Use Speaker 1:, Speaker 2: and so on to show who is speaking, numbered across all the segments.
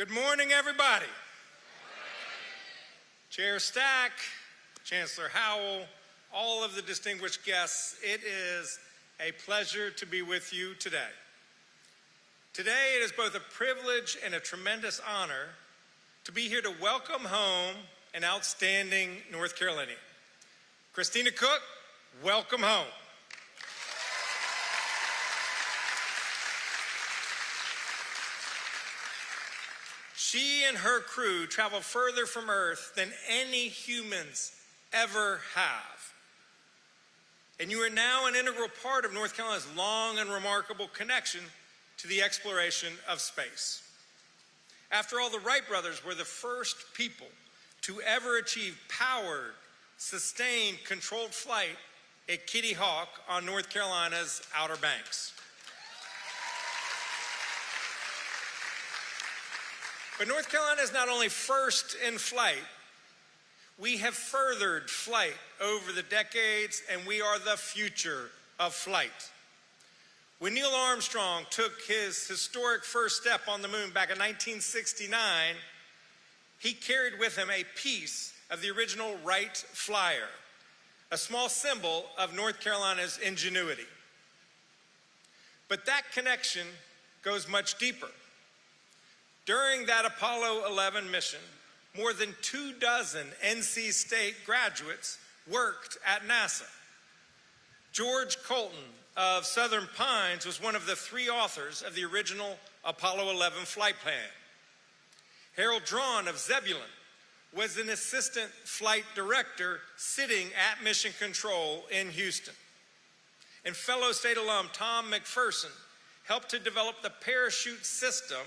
Speaker 1: Good morning, everybody. Chair Stack, Chancellor Howell, all of the distinguished guests, it is a pleasure to be with you today. Today, it is both a privilege and a tremendous honor to be here to welcome home an outstanding North Carolinian. Christina Cook, welcome home. She and her crew travel further from Earth than any humans ever have. And you are now an integral part of North Carolina's long and remarkable connection to the exploration of space. After all, the Wright brothers were the first people to ever achieve powered, sustained, controlled flight at Kitty Hawk on North Carolina's Outer Banks. But North Carolina is not only first in flight, we have furthered flight over the decades, and we are the future of flight. When Neil Armstrong took his historic first step on the moon back in 1969, he carried with him a piece of the original Wright Flyer, a small symbol of North Carolina's ingenuity. But that connection goes much deeper. During that Apollo 11 mission, more than 24 NC State graduates worked at NASA. George Colton of Southern Pines was one of the 3 authors of the original Apollo 11 flight plan. Harold Drawn of Zebulon was an assistant flight director sitting at Mission Control in Houston. And fellow state alum Tom McPherson helped to develop the parachute system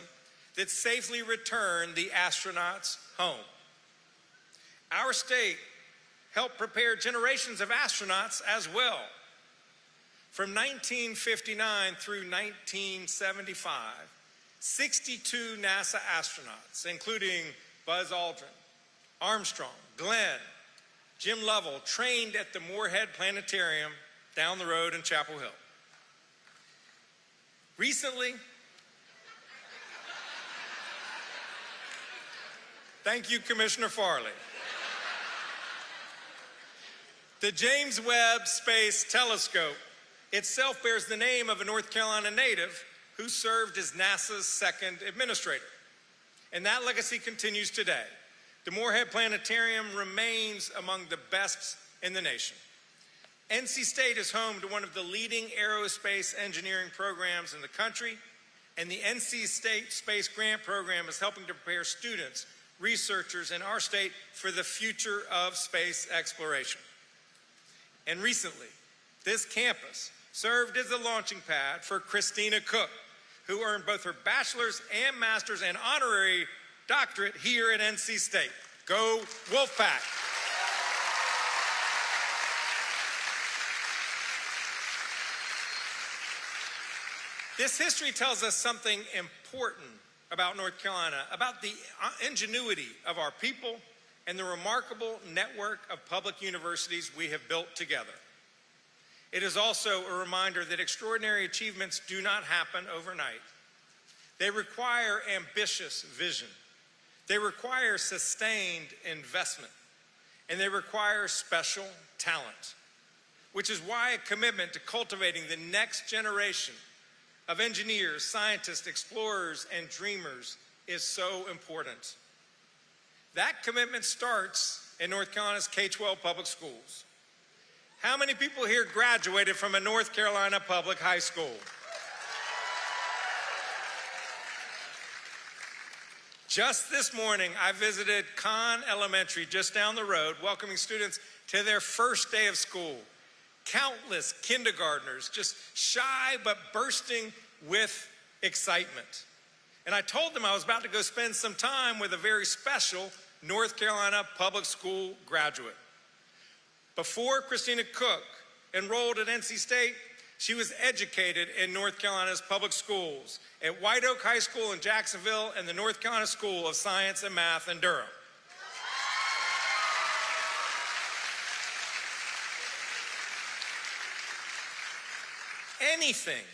Speaker 1: that safely returned the astronauts home. Our state helped prepare generations of astronauts as well. From 1959 through 1975, 62 NASA astronauts, including Buzz Aldrin, Armstrong, Glenn, Jim Lovell, trained at the Moorhead Planetarium down the road in Chapel Hill. Recently, thank you, Commissioner Farley. The James Webb Space Telescope itself bears the name of a North Carolina native who served as NASA's second administrator. And that legacy continues today. The Moorhead Planetarium remains among the best in the nation. NC State is home to one of the leading aerospace engineering programs in the country, and the NC State Space Grant Program is helping to prepare students, researchers in our state for the future of space exploration. And recently, this campus served as a launching pad for Christina Cook, who earned both her bachelor's and master's and honorary doctorate here at NC State. Go Wolfpack! This history tells us something important about North Carolina, about the ingenuity of our people and the remarkable network of public universities we have built together. It is also a reminder that extraordinary achievements do not happen overnight. They require ambitious vision. They require sustained investment. And they require special talent, which is why a commitment to cultivating the next generation of engineers, scientists, explorers, and dreamers is so important. That commitment starts in North Carolina's K-12 public schools. How many people here graduated from a North Carolina public high school? Just this morning, I visited Conn Elementary just down the road, welcoming students to their first day of school. Countless kindergartners, just shy but bursting with excitement. And I told them I was about to go spend some time with a very special North Carolina public school graduate. Before Christina Cook enrolled at NC State, she was educated in North Carolina's public schools at White Oak High School in Jacksonville and the North Carolina School of Science and Math in Durham. Anything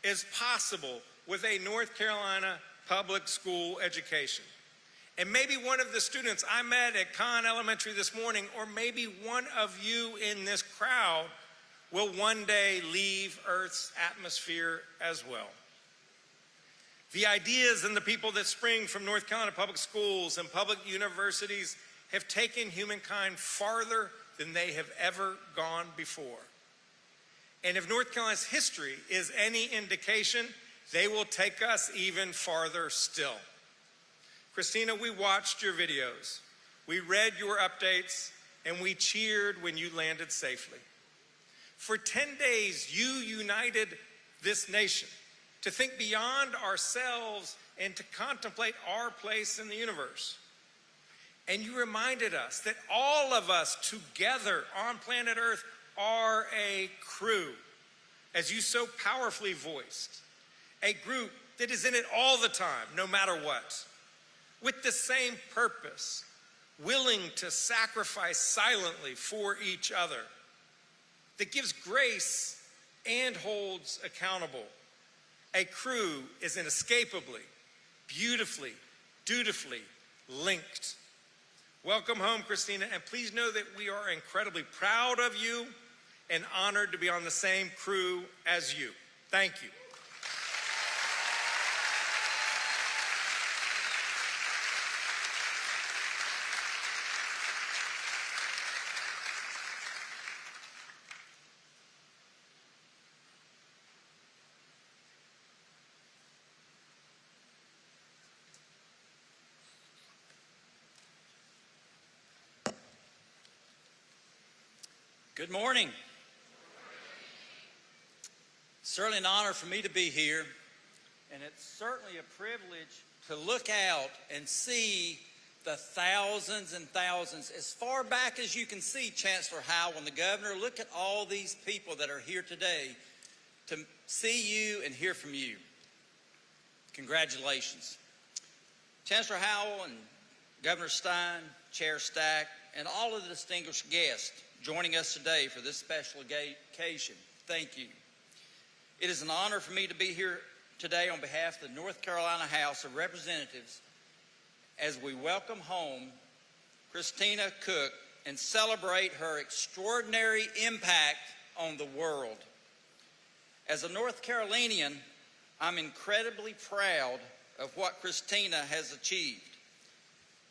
Speaker 1: is possible with a North Carolina public school education. And maybe one of the students I met at Kahn Elementary this morning, or maybe one of you in this crowd, will one day leave Earth's atmosphere as well. The ideas and the people that spring from North Carolina public schools and public universities have taken humankind farther than they have ever gone before. And if North Carolina's history is any indication, they will take us even farther still. Christina, we watched your videos, we read your updates, and we cheered when you landed safely. For 10 days, you united this nation to think beyond ourselves and to contemplate our place in the universe. And you reminded us that all of us together on planet Earth are a crew, as you so powerfully voiced, a group that is in it all the time, no matter what, with the same purpose, willing to sacrifice silently for each other, that gives grace and holds accountable. A crew is inescapably, beautifully, dutifully linked. Welcome home, Christina, and please know that we are incredibly proud of you and honored to be on the same crew as you. Thank you.
Speaker 2: Good morning. Certainly an honor for me to be here, and it's certainly a privilege to look out and see the thousands and thousands, as far back as you can see, Chancellor Howell and the governor. Look at all these people that are here today to see you and hear from you. Congratulations. Chancellor Howell and Governor Stein, Chair Stack, and all of the distinguished guests joining us today for this special occasion, thank you. It is an honor for me to be here today on behalf of the North Carolina House of Representatives as we welcome home Christina Cook and celebrate her extraordinary impact on the world. As a North Carolinian, I'm incredibly proud of what Christina has achieved.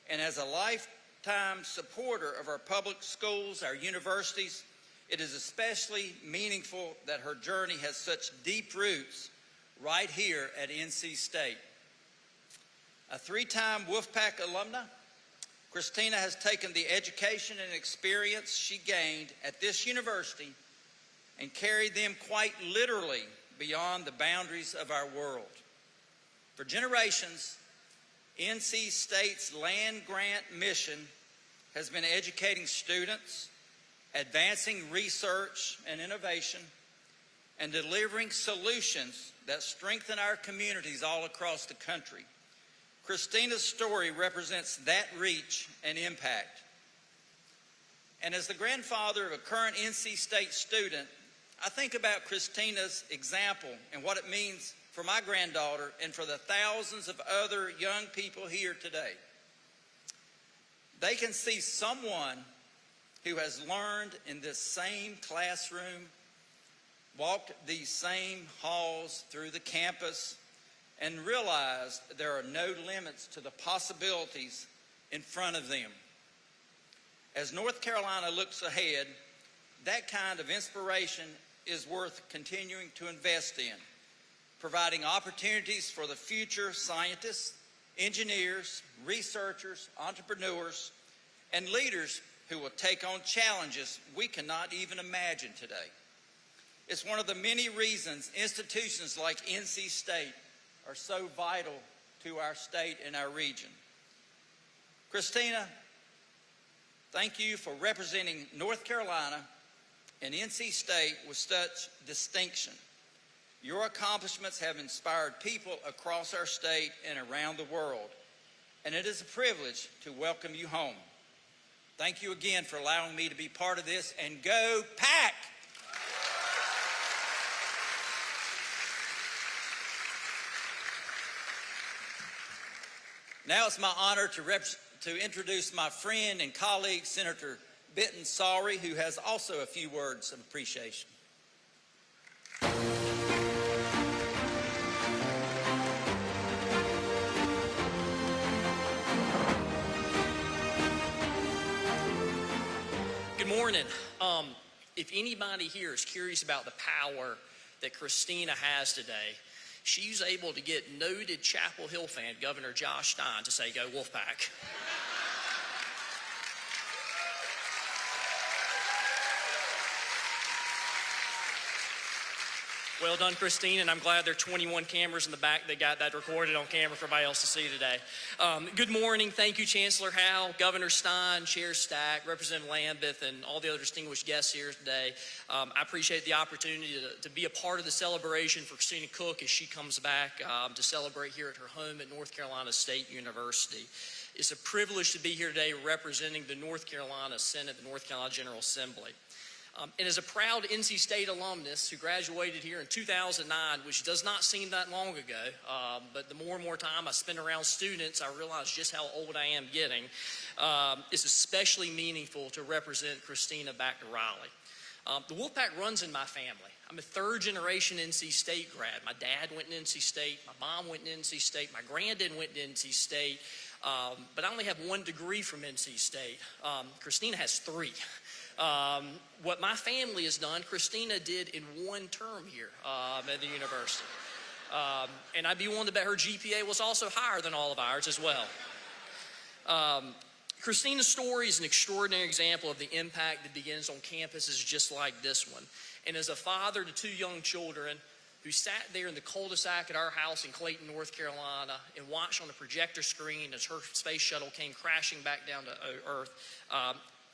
Speaker 2: And as a lifetime supporter of our public schools, our universities, it is especially meaningful that her journey has such deep roots right here at NC State. A three-time Wolfpack alumna, Christina has taken the education and experience she gained at this university and carried them quite literally beyond the boundaries of our world. For generations, NC State's land-grant mission has been educating students, advancing research and innovation, and delivering solutions that strengthen our communities all across the country. Christina's story represents that reach and impact. And as the grandfather of a current NC State student, I think about Christina's example and what it means for my granddaughter and for the thousands of other young people here today. They can see someone who has learned in this same classroom, walked these same halls through the campus, and realized there are no limits to the possibilities in front of them. As North Carolina looks ahead, that kind of inspiration is worth continuing to invest in, providing opportunities for the future scientists, engineers, researchers, entrepreneurs, and leaders who will take on challenges we cannot even imagine today. It's one of the many reasons institutions like NC State are so vital to our state and our region. Christina, thank you for representing North Carolina and NC State with such distinction. Your accomplishments have inspired people across our state and around the world, and it is a privilege to welcome you home. Thank you again for allowing me to be part of this, and go Pack! Now it's my honor to introduce my friend and colleague, Senator Benton Sawrey, who has also a few words of appreciation.
Speaker 3: Good morning. If anybody here is curious about the power that Christina has today, she's able to get noted Chapel Hill fan Governor Josh Stein to say, "Go Wolfpack." Well done, Christine, and I'm glad there are 21 cameras in the back that got that recorded on camera for everybody else to see today. Good morning. Thank you, Chancellor Howell, Governor Stein, Chair Stack, Representative Lambeth, and all the other distinguished guests here today. I appreciate the opportunity to be a part of the celebration for Christina Cook as she comes back to celebrate here at her home at North Carolina State University. It's a privilege to be here today representing the North Carolina Senate, the North Carolina General Assembly. And as a proud NC State alumnus who graduated here in 2009, which does not seem that long ago, but the more and more time I spend around students, I realize just how old I am getting. It's especially meaningful to represent Christina back to Raleigh. The Wolfpack runs in my family. I'm a third-generation NC State grad. My dad went to NC State. My mom went to NC State. My granddad went to NC State. But I only have one degree from NC State. Christina has 3. What my family has done, Christina did in one term here at the university. And I'd be willing to bet her GPA was also higher than all of ours as well. Christina's story is an extraordinary example of the impact that begins on campuses just like this one. And as a father to 2 young children who sat there in the cul-de-sac at our house in Clayton, North Carolina, and watched on a projector screen as her space shuttle came crashing back down to Earth,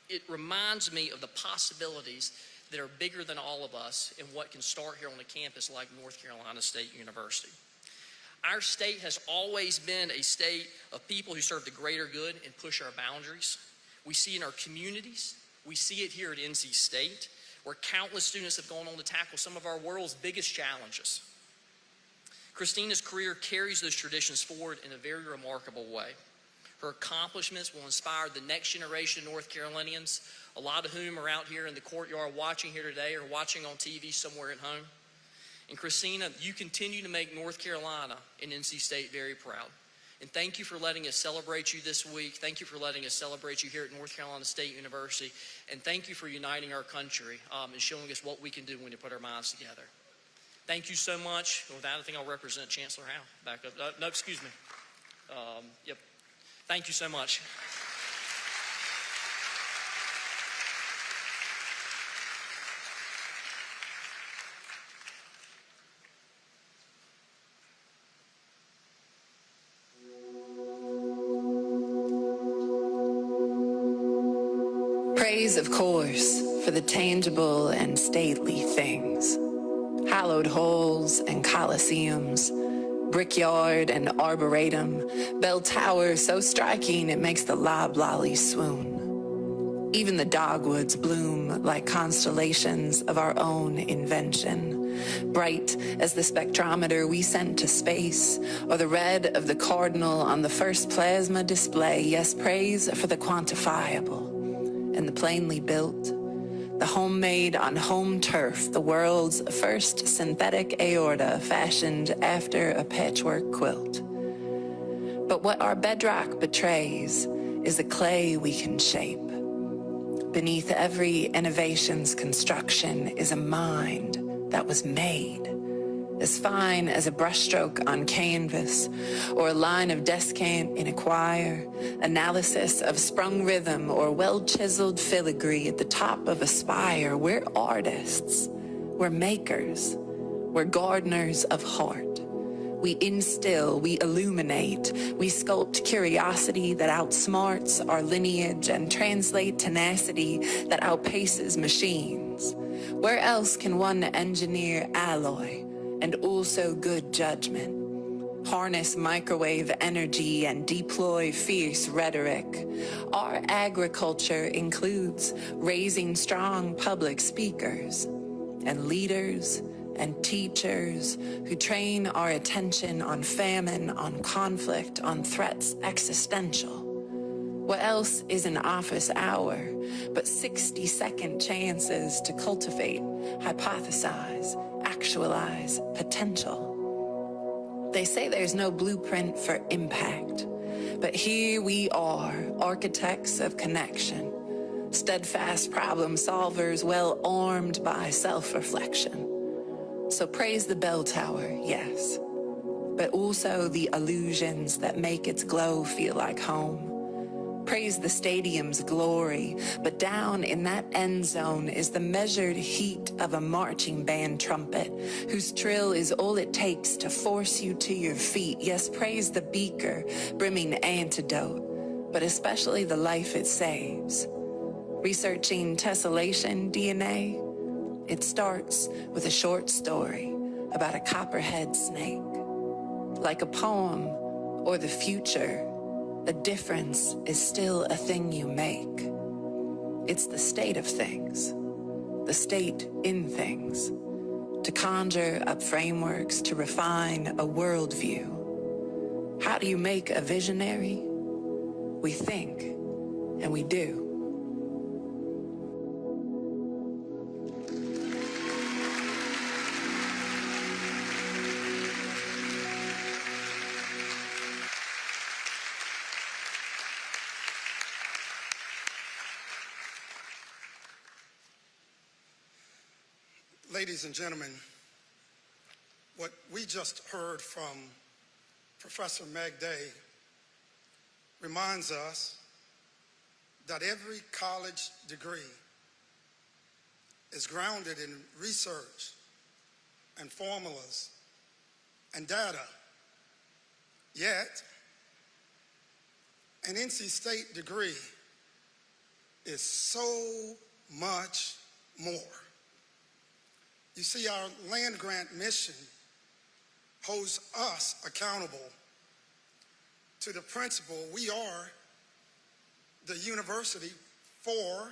Speaker 3: it reminds me of the possibilities that are bigger than all of us and what can start here on a campus like North Carolina State University. Our state has always been a state of people who serve the greater good and push our boundaries. We see it in our communities. We see it here at NC State, where countless students have gone on to tackle some of our world's biggest challenges. Christina's career carries those traditions forward in a very remarkable way. Her accomplishments will inspire the next generation of North Carolinians, a lot of whom are out here in the courtyard watching here today or watching on TV somewhere at home. And Christina, you continue to make North Carolina and NC State very proud. And thank you for letting us celebrate you this week. Thank you for letting us celebrate you here at North Carolina State University. And thank you for uniting our country and showing us what we can do when we put our minds together. Thank you so much. With that, I think I'll represent Chancellor Howell. Back up. No, excuse me. Yep. Thank you so much.
Speaker 4: Praise, of course, for the tangible and stately things. Hallowed halls and coliseums, brickyard and arboretum, bell tower so striking it makes the loblolly swoon. Even the dogwoods bloom like constellations of our own invention, bright as the spectrometer we sent to space, or the red of the cardinal on the first plasma display. Yes, praise for the quantifiable and the plainly built, the homemade on home turf, the world's first synthetic aorta fashioned after a patchwork quilt. But what our bedrock betrays is the clay we can shape. Beneath every innovation's construction is a mind that was made, as fine as a brushstroke on canvas or a line of descant in a choir, analysis of sprung rhythm or well-chiseled filigree at the top of a spire. We're artists, we're makers, we're gardeners of heart. We instill, we illuminate, we sculpt curiosity that outsmarts our lineage and translate tenacity that outpaces machines. Where else can one engineer alloy and also good judgment, harness microwave energy and deploy fierce rhetoric? Our agriculture includes raising strong public speakers and leaders and teachers who train our attention on famine, on conflict, on threats existential. What else is an office hour but 60-second chances to cultivate, hypothesize, actualize potential? They say there's no blueprint for impact, but here we are, architects of connection, steadfast problem solvers, well armed by self-reflection. So praise the bell tower, yes, but also the illusions that make its glow feel like home. Praise the stadium's glory, but down in that end zone is the measured heat of a marching band trumpet, whose trill is all it takes to force you to your feet. Yes, praise the beaker, brimming antidote, but especially the life it saves. Researching tessellation DNA, it starts with a short story about a copperhead snake. Like a poem or the future, a difference is still a thing you make. It's the state of things, the state in things, to conjure up frameworks, to refine a worldview. How do you make a visionary? We think, and we do.
Speaker 5: Ladies and gentlemen, what we just heard from Professor Meg Day reminds us that every college degree is grounded in research and formulas and data. Yet, an NC State degree is so much more. You see, our land-grant mission holds us accountable to the principle we are the university for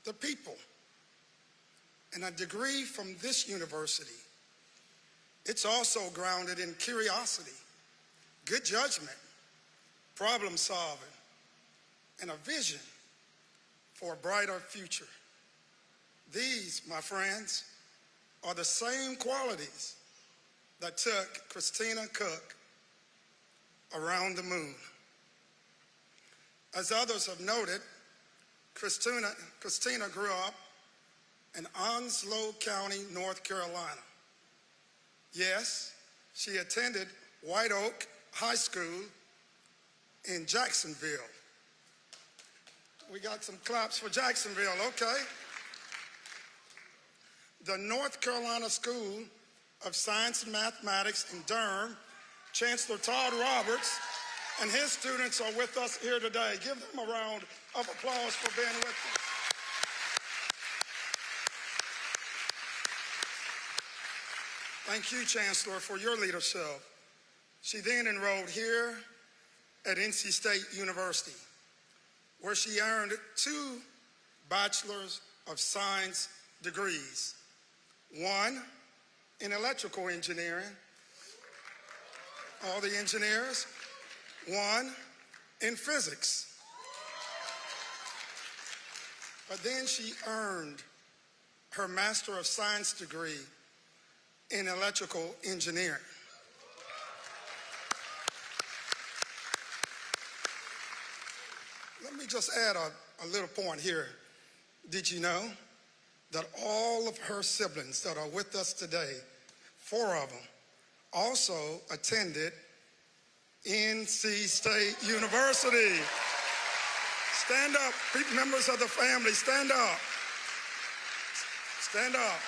Speaker 5: the people. And a degree from this university, it's also grounded in curiosity, good judgment, problem solving, and a vision for a brighter future. These, my friends, are the same qualities that took Christina Cook around the moon. As others have noted, Christina grew up in Onslow County, North Carolina. Yes, she attended White Oak High School in Jacksonville. We got some claps for Jacksonville, okay. The North Carolina School of Science and Mathematics in Durham, Chancellor Todd Roberts and his students are with us here today. Give them a round of applause for being with us. Thank you, Chancellor, for your leadership. She then enrolled here at NC State University, where she earned 2 Bachelor's of Science degrees. One in electrical engineering, all the engineers. One in physics. But then she earned her Master of Science degree in electrical engineering. Let me just add a little point here. Did you know that all of her siblings that are with us today, 4 of them, also attended NC State University? Stand up, members of the family, stand up. Stand up.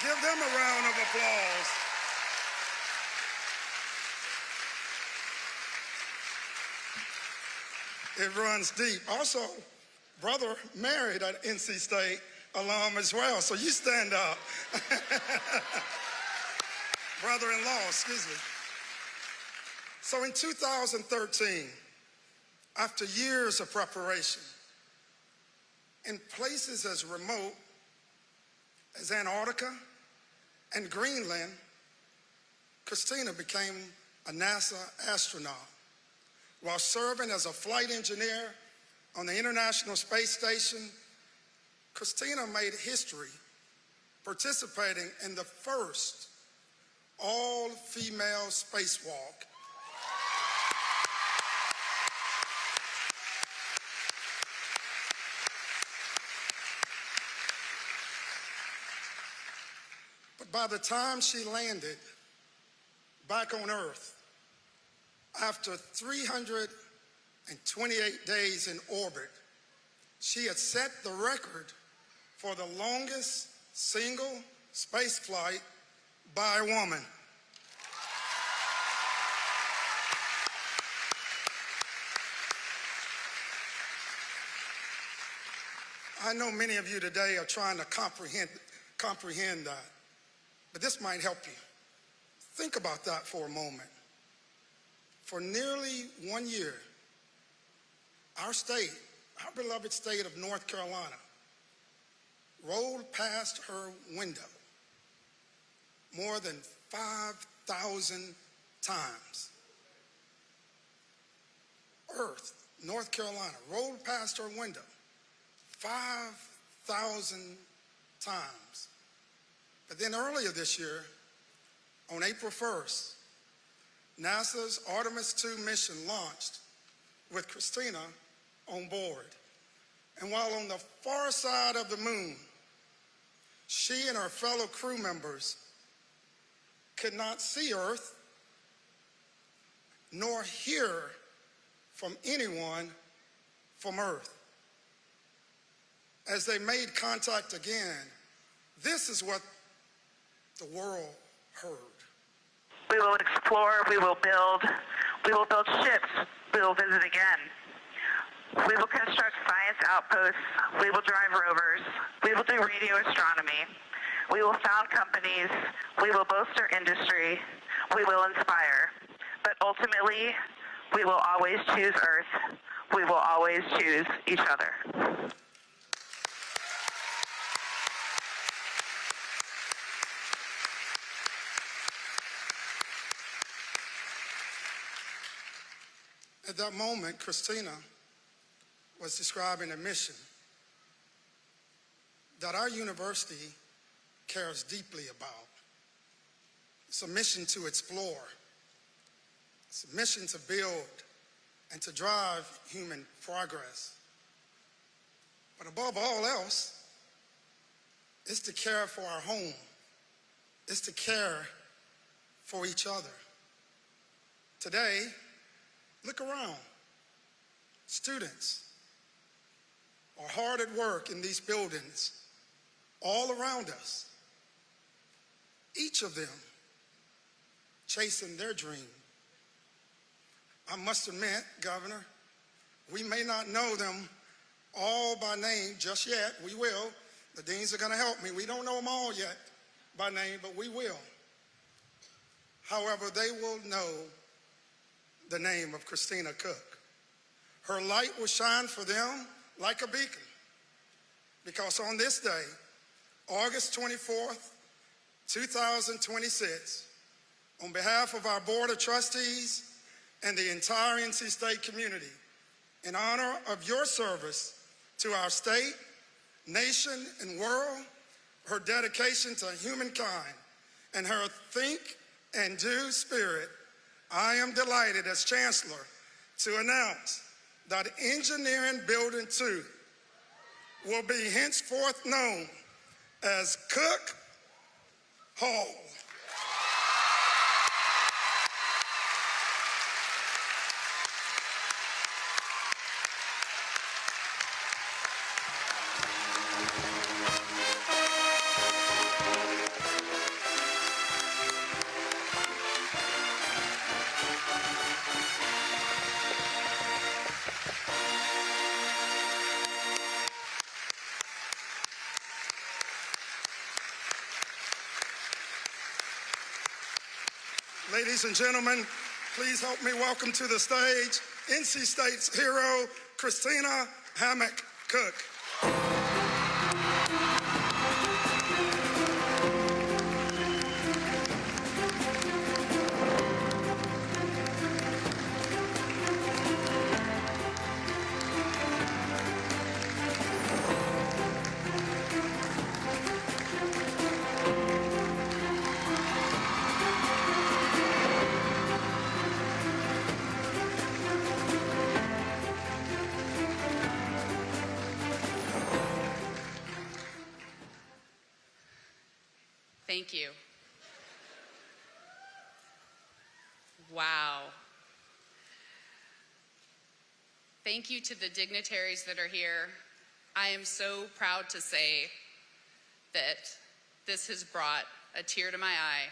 Speaker 5: Give them a round of applause. It runs deep. Also, brother married at NC State alum as well, so you stand up. Brother-in-law, excuse me. So in 2013, after years of preparation, in places as remote as Antarctica and Greenland, Christina became a NASA astronaut. While serving as a flight engineer on the International Space Station, Christina made history participating in the first all-female spacewalk. But by the time she landed back on Earth, after 328 days in orbit, she had set the record for the longest single space flight by a woman. I know many of you today are trying to comprehend that, but this might help you. Think about that for a moment. For nearly 1 year, our state, our beloved state of North Carolina, rolled past her window more than 5,000 times. Earth, North Carolina, rolled past her window 5,000 times. But then earlier this year, on April 1st, NASA's Artemis II mission launched with Christina on board. And while on the far side of the moon, she and her fellow crew members could not see Earth nor hear from anyone from Earth. As they made contact again, this is what the world heard.
Speaker 6: We will explore, we will build ships, we will visit again. We will construct science outposts, we will drive rovers, we will do radio astronomy, we will found companies, we will bolster industry, we will inspire. But ultimately, we will always choose Earth, we will always choose each other.
Speaker 5: At that moment, Christina was describing a mission that our university cares deeply about. It's a mission to explore. It's a mission to build and to drive human progress. But above all else, it's to care for our home. It's to care for each other. Today, look around. Students are hard at work in these buildings all around us. Each of them chasing their dream. I must admit, Governor, we may not know them all by name just yet. We will. The deans are going to help me. We don't know them all yet by name, but we will. However, they will know the name of Christina Cook. Her light will shine for them like a beacon, because on this day, August 24th, 2026, on behalf of our Board of Trustees and the entire NC State community, in honor of your service to our state, nation, and world, her dedication to humankind, and her think and do spirit, I am delighted as Chancellor to announce that Engineering Building 2 will be henceforth known as Cook Hall. Ladies and gentlemen, please help me welcome to the stage NC State's hero, Christina Cook.
Speaker 7: Thank you. Wow. Thank you to the dignitaries that are here. I am so proud to say that this has brought a tear to my eye.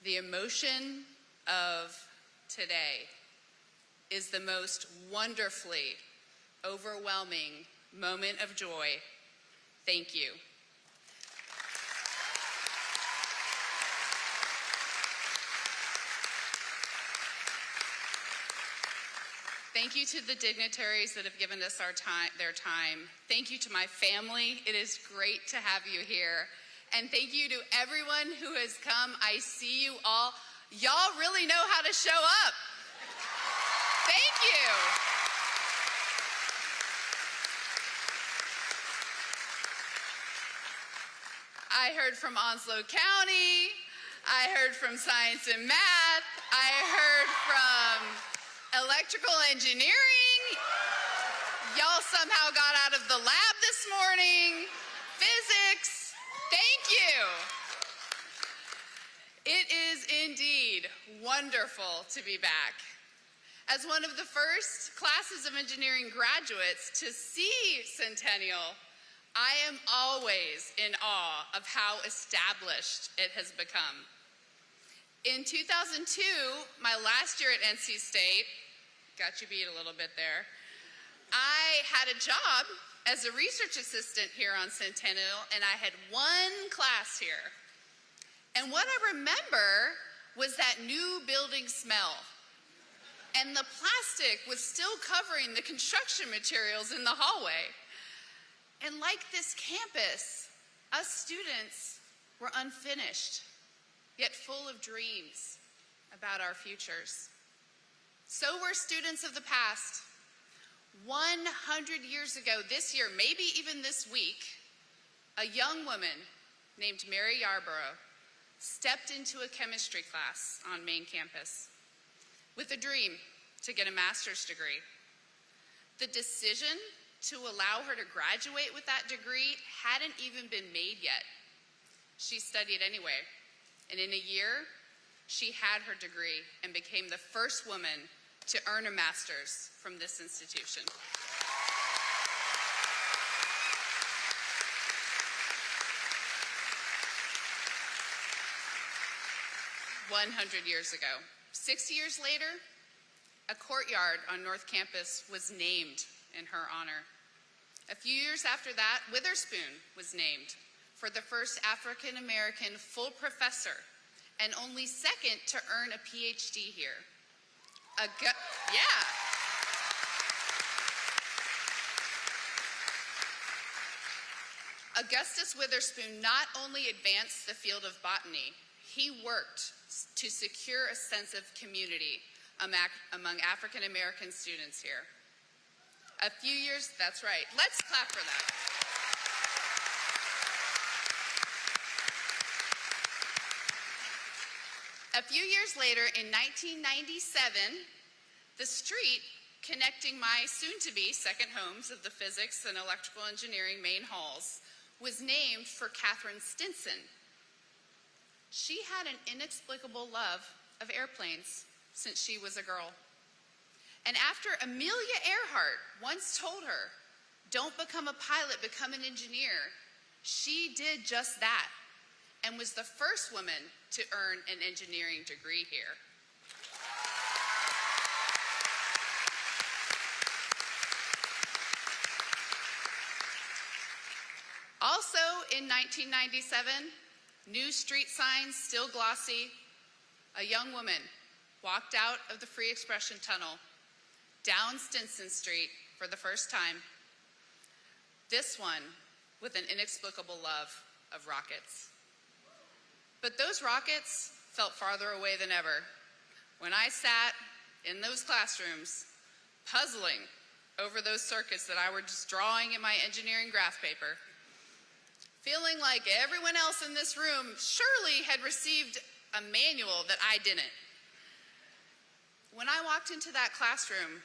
Speaker 7: The emotion of today is the most wonderfully overwhelming moment of joy. Thank you. Thank you to the dignitaries that have given us their time. Thank you to my family. It is great to have you here. And thank you to everyone who has come. I see you all. Y'all really know how to show up. Thank you. I heard from Onslow County. I heard from Science and Math. I heard from Electrical Engineering. Y'all somehow got out of the lab this morning. Physics. Thank you. It is indeed wonderful to be back. As one of the first classes of engineering graduates to see Centennial, I am always in awe of how established it has become. In 2002, my last year at NC State, got you beat a little bit there, I had a job as a research assistant here on Centennial, and I had one class here. And what I remember was that new building smell. And the plastic was still covering the construction materials in the hallway. And like this campus, us students were unfinished, yet full of dreams about our futures. So were students of the past. 100 years ago this year, maybe even this week, a young woman named Mary Yarborough stepped into a chemistry class on main campus with a dream to get a master's degree. The decision to allow her to graduate with that degree hadn't even been made yet. She studied anyway, and in a year, she had her degree and became the first woman to earn a master's from this institution. "100 years ago. 60 years later, a courtyard on North Campus was named in her honor. A few years after that, Witherspoon was named for the first African American full professor and only second to earn a PhD here. Augustus Witherspoon not only advanced the field of botany, he worked to secure a sense of community among African American students here. A few years, that's right, let's clap for that. A few years later, in 1997, the street connecting my soon-to-be second homes of the physics and electrical engineering main halls was named for Catherine Stinson. She had an inexplicable love of airplanes since she was a girl. And after Amelia Earhart once told her, "Don't become a pilot, become an engineer," she did just that and was the first woman to earn an engineering degree here. Also in 1997, new street signs still glossy, a young woman walked out of the Free Expression Tunnel down Stinson Street for the first time, this one with an inexplicable love of rockets. But those rockets felt farther away than ever when I sat in those classrooms puzzling over those circuits that I was just drawing in my engineering graph paper, feeling like everyone else in this room surely had received a manual that I didn't. When I walked into that classroom,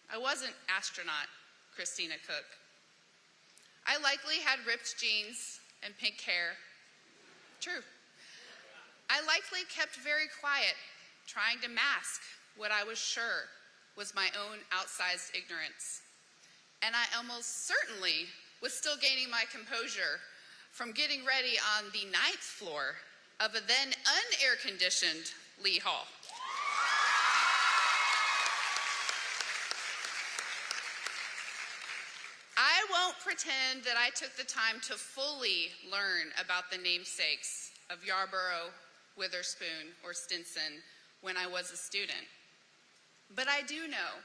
Speaker 7: I wasn't Astronaut Christina Cook. I likely had ripped jeans and pink hair, True. I likely kept very quiet, trying to mask what I was sure was my own outsized ignorance. And I almost certainly was still gaining my composure from getting ready on the 9th floor of a then un-air-conditioned Lee Hall. I won't pretend that I took the time to fully learn about the namesakes of Yarborough, Witherspoon, or Stinson when I was a student. But I do know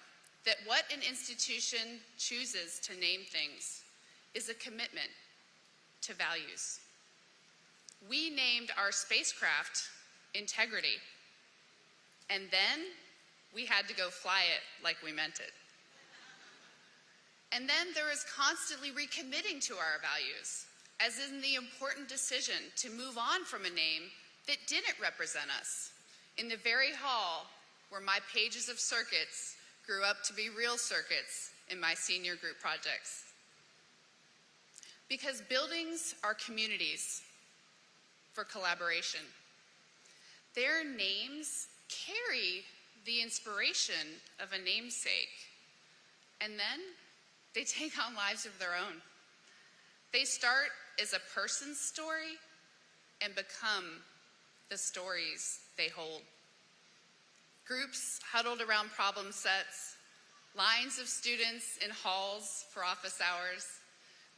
Speaker 7: that what an institution chooses to name things is a commitment to values. We named our spacecraft Integrity, and then we had to go fly it like we meant it. And then there is constantly recommitting to our values, as in the important decision to move on from a name that didn't represent us, in the very hall where my pages of circuits grew up to be real circuits in my senior group projects. Because buildings are communities for collaboration. Their names carry the inspiration of a namesake, and then they take on lives of their own. They start as a person's story and become the stories they hold. Groups huddled around problem sets, lines of students in halls for office hours,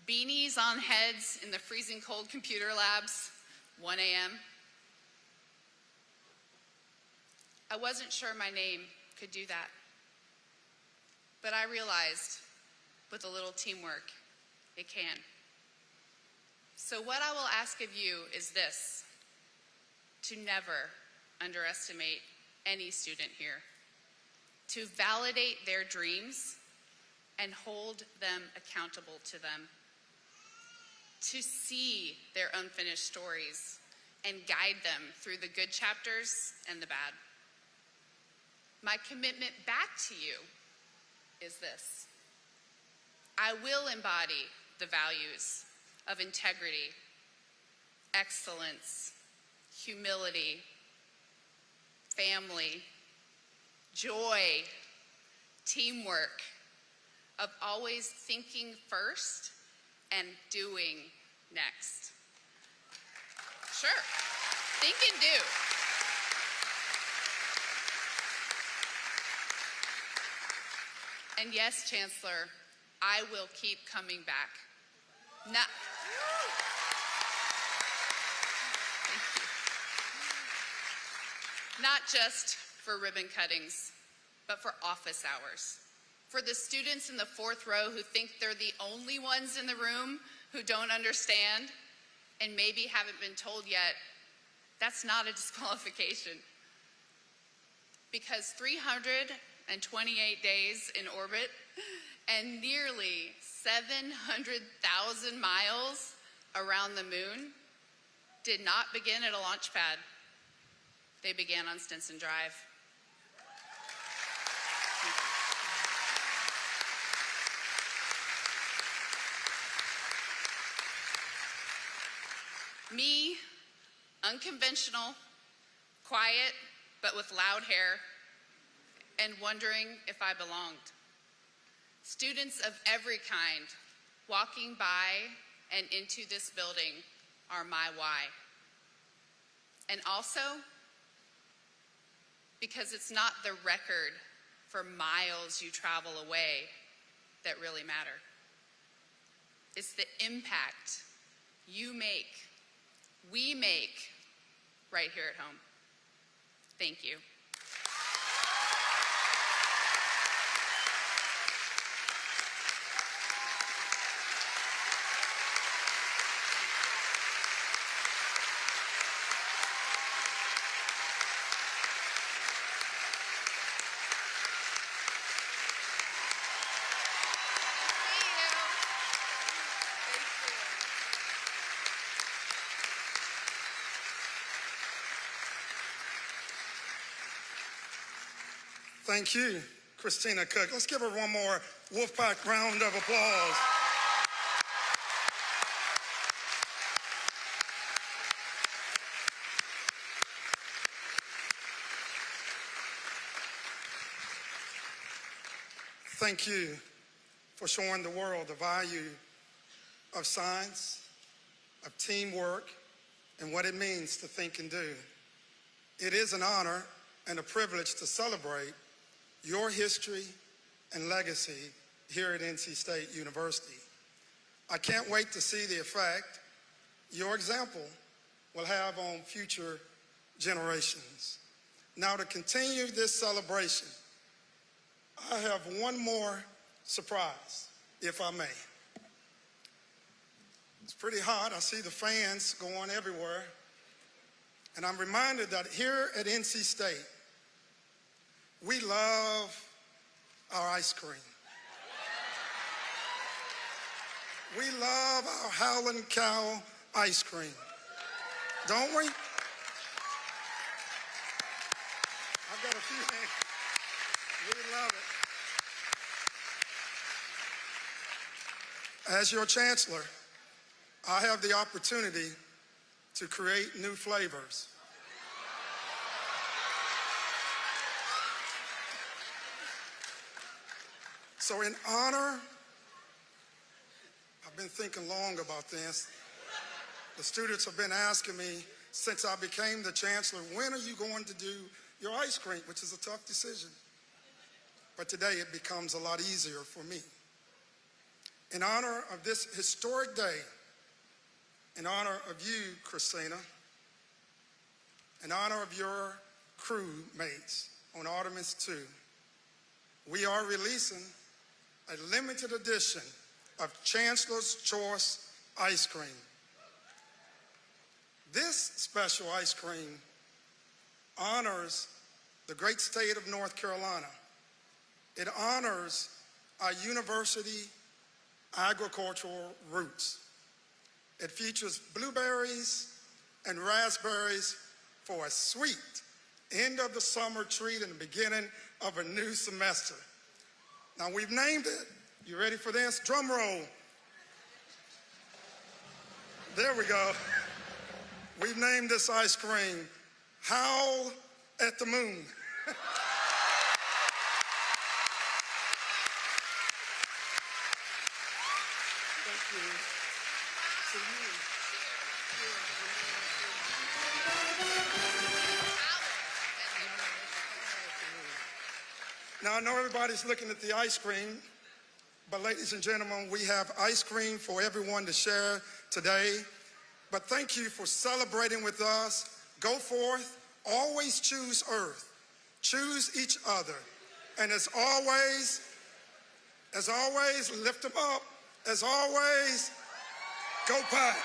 Speaker 7: beanies on heads in the freezing cold computer labs, 1 a.m. I wasn't sure my name could do that, but I realized with a little teamwork, it can. So what I will ask of you is this: to never underestimate any student here, to validate their dreams and hold them accountable to them, to see their unfinished stories and guide them through the good chapters and the bad. My commitment back to you is this: I will embody the values of integrity, excellence, humility, family, joy, teamwork, of always thinking first and doing next. Sure, think and do. And yes, Chancellor, I will keep coming back. Not just for ribbon cuttings, but for office hours. For the students in the 4th row who think they're the only ones in the room who don't understand and maybe haven't been told yet, that's not a disqualification. Because 328 days in orbit and nearly 700,000 miles around the moon did not begin at a launch pad. They began on Stinson Drive. Me, unconventional, quiet, but with loud hair, and wondering if I belonged. Students of every kind walking by and into this building are my why. And also, because it's not the record for miles you travel away that really matter. It's the impact you make, we make, right here at home. Thank you.
Speaker 5: Thank you, Christina Cook. Let's give her one more Wolfpack round of applause. thank you for showing the world the value of science, of teamwork, and what it means to think and do. It is an honor and a privilege to celebrate your history and legacy here at NC State University. I can't wait to see the effect your example will have on future generations. Now, to continue this celebration, I have one more surprise, if I may. It's pretty hot. I see the fans going everywhere. And I'm reminded that here at NC State, we love our ice cream. We love our Howlin' Cow ice cream, don't we? I've got a few hands. We love it. As your chancellor, I have the opportunity to create new flavors. So in honor, I've been thinking long about this. The students have been asking me since I became the chancellor, when are you going to do your ice cream, which is a tough decision. But today it becomes a lot easier for me. In honor of this historic day, in honor of you, Christina, in honor of your crew mates on Artemis II, we are releasing a limited edition of Chancellor's Choice ice cream. This special ice cream honors the great state of North Carolina. It honors our university agricultural roots. It features blueberries and raspberries for a sweet end of the summer treat and the beginning of a new semester. Now we've named it. You ready for this? Drum roll. There we go. We've named this ice cream Howl at the Moon. Thank you. To you. Now, I know everybody's looking at the ice cream, but ladies and gentlemen, we have ice cream for everyone to share today. But thank you for celebrating with us. Go forth, always choose Earth, choose each other. And as always, lift them up. As always, go Pack.